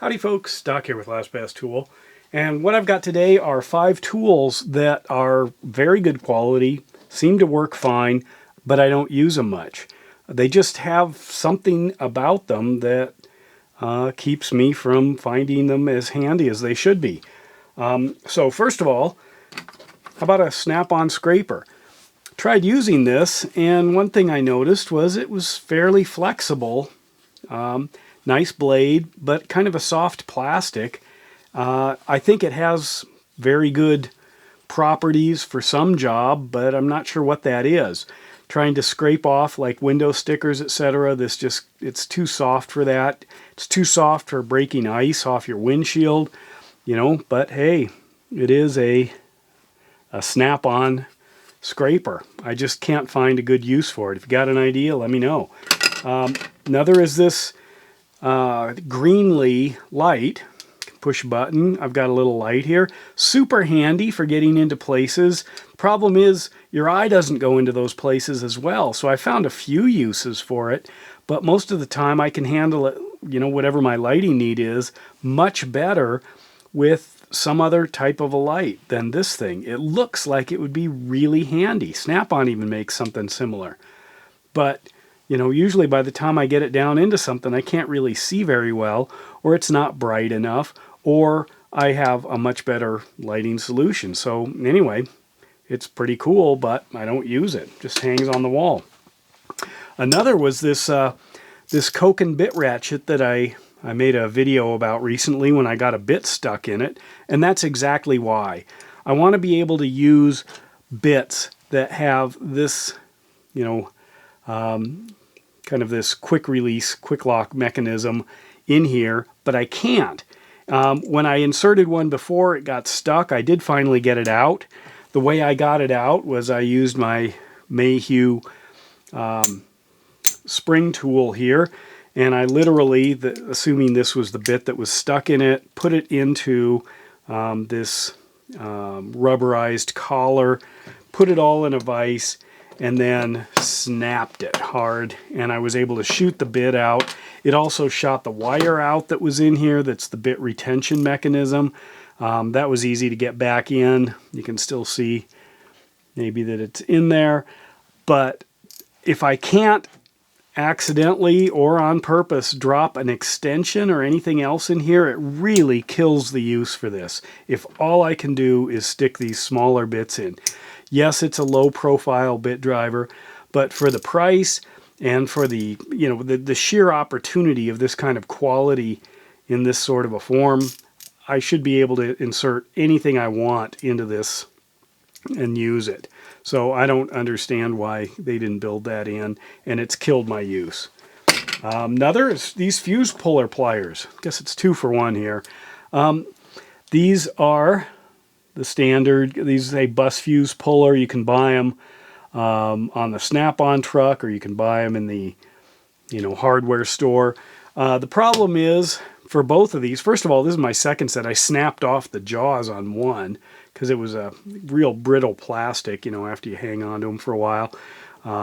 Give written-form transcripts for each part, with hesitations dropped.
Howdy folks, Doc here with LastPass Tool. And what I've got today are 5 tools that are very good quality, seem to work fine, but I don't use them much. They just have something about them that keeps me from finding them as handy as they should be. So first of all, how about a Snap-on scraper? Tried using this, and one thing I noticed was it was fairly flexible. Nice blade, but kind of a soft plastic. I think it has very good properties for some job, but I'm not sure what that is. Trying to scrape off like window stickers, etc. It's too soft for that. It's too soft for breaking ice off your windshield, but hey, it is a Snap-on scraper. I just can't find a good use for it. If you got an idea, let me know. Another is this Greenlee light. Push button. I've got a little light here. Super handy for getting into places. Problem is your eye doesn't go into those places as well. So I found a few uses for it, but most of the time I can handle it, whatever my lighting need is, much better with some other type of a light than this thing. It looks like it would be really handy. Snap-on even makes something similar. But usually by the time I get it down into something, I can't really see very well, or it's not bright enough, or I have a much better lighting solution. So anyway, it's pretty cool, but I don't use it. Just hangs on the wall. Another was this Koken bit ratchet that I made a video about recently when I got a bit stuck in it, and that's exactly why. I want to be able to use bits that have this, kind of this quick release, quick lock mechanism in here, but I can't. When I inserted one before, it got stuck. I did finally get it out. The way I got it out was I used my Mayhew spring tool here, and I literally, assuming this was the bit that was stuck in it, put it into this rubberized collar, put it all in a vise, and then snapped it hard, and I was able to shoot the bit out. It also shot the wire out that was in here. That's the bit retention mechanism. That was easy to get back in. You can still see maybe that it's in there. But if I can't accidentally or on purpose drop an extension or anything else in here, it really kills the use for this. If all I can do is stick these smaller bits in. Yes, it's a low profile bit driver, but for the price and for the, the sheer opportunity of this kind of quality in this sort of a form, I should be able to insert anything I want into this and use it. So I don't understand why they didn't build that in, and it's killed my use. Another is these fuse puller pliers. I guess it's 2 for 1 here. These are the standard. These is a bus fuse puller. You can buy them on the Snap-on truck, or you can buy them in the hardware store. The problem is for both of these, first of all, this is my second set. I snapped off the jaws on one because it was a real brittle plastic, after you hang on to them for a while.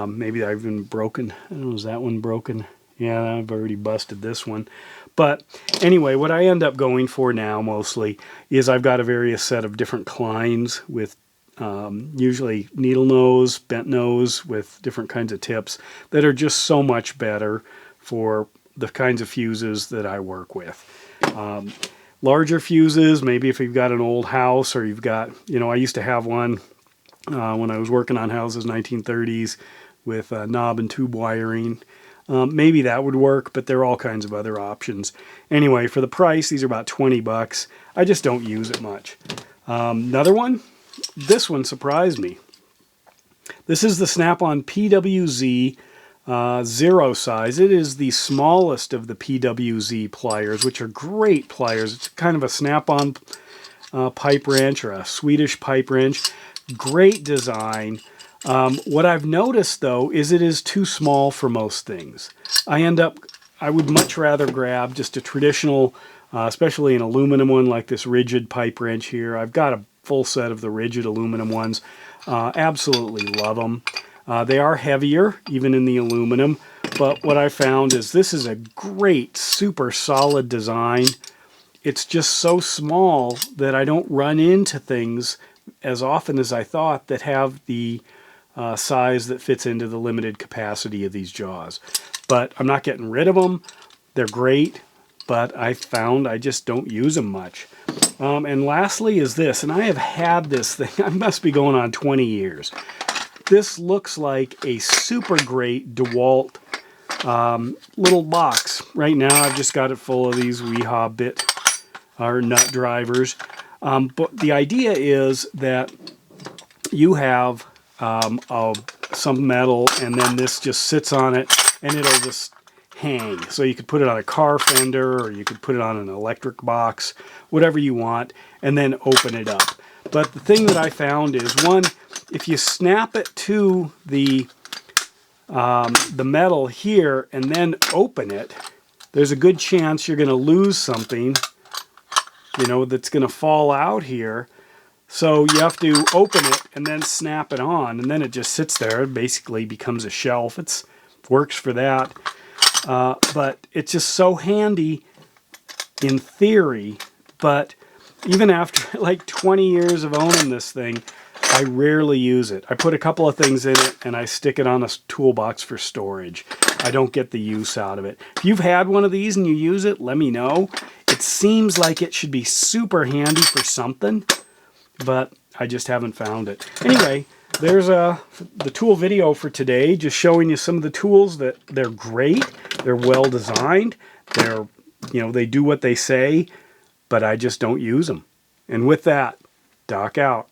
Maybe I've even broken, I don't know, is that one broken? Yeah, I've already busted this one. But anyway, what I end up going for now mostly is I've got a various set of different Kleins with usually needle nose, bent nose with different kinds of tips that are just so much better for the kinds of fuses that I work with. Larger fuses, maybe if you've got an old house, or you've got, I used to have one when I was working on houses, 1930s, with knob and tube wiring. Maybe that would work, but there are all kinds of other options. Anyway, for the price, these are about 20 bucks. I just don't use it much. Another one, this one surprised me. This is the Snap-on PWZ 0 size. It is the smallest of the PWZ pliers, which are great pliers. It's kind of a Snap-on pipe wrench, or a Swedish pipe wrench. Great design. What I've noticed though is it is too small for most things. I would much rather grab just a traditional, especially an aluminum one like this rigid pipe wrench here. I've got a full set of the rigid aluminum ones. Absolutely love them. They are heavier, even in the aluminum, but what I found is this is a great, super solid design. it's just so small that I don't run into things as often as I thought that have the size that fits into the limited capacity of these jaws. But I'm not getting rid of them. They're great, but I found I just don't use them much. And lastly is this, and I have had this thing, I must be going on 20 years. This looks like a super great DeWalt little box. Right now I've just got it full of these Weehaw bit or nut drivers. But the idea is that you have some metal, and then this just sits on it, and it'll just hang. So you could put it on a car fender, or you could put it on an electric box, whatever you want, and then open it up. But the thing that I found is, one, if you snap it to the metal here and then open it, there's a good chance you're going to lose something, you know, that's going to fall out here. So you have to open it and then snap it on, and then it just sits there. It basically becomes a shelf. It works for that. But it's just so handy in theory, but even after like 20 years of owning this thing, I rarely use it. I put a couple of things in it and I stick it on a toolbox for storage. I don't get the use out of it. If you've had one of these and you use it, let me know. It seems like it should be super handy for something, but I just haven't found it. Anyway, there's the tool video for today, just showing you some of the tools that they're great. They're well designed. They're, you know, they do what they say, but I just don't use them. And with that, Doc out.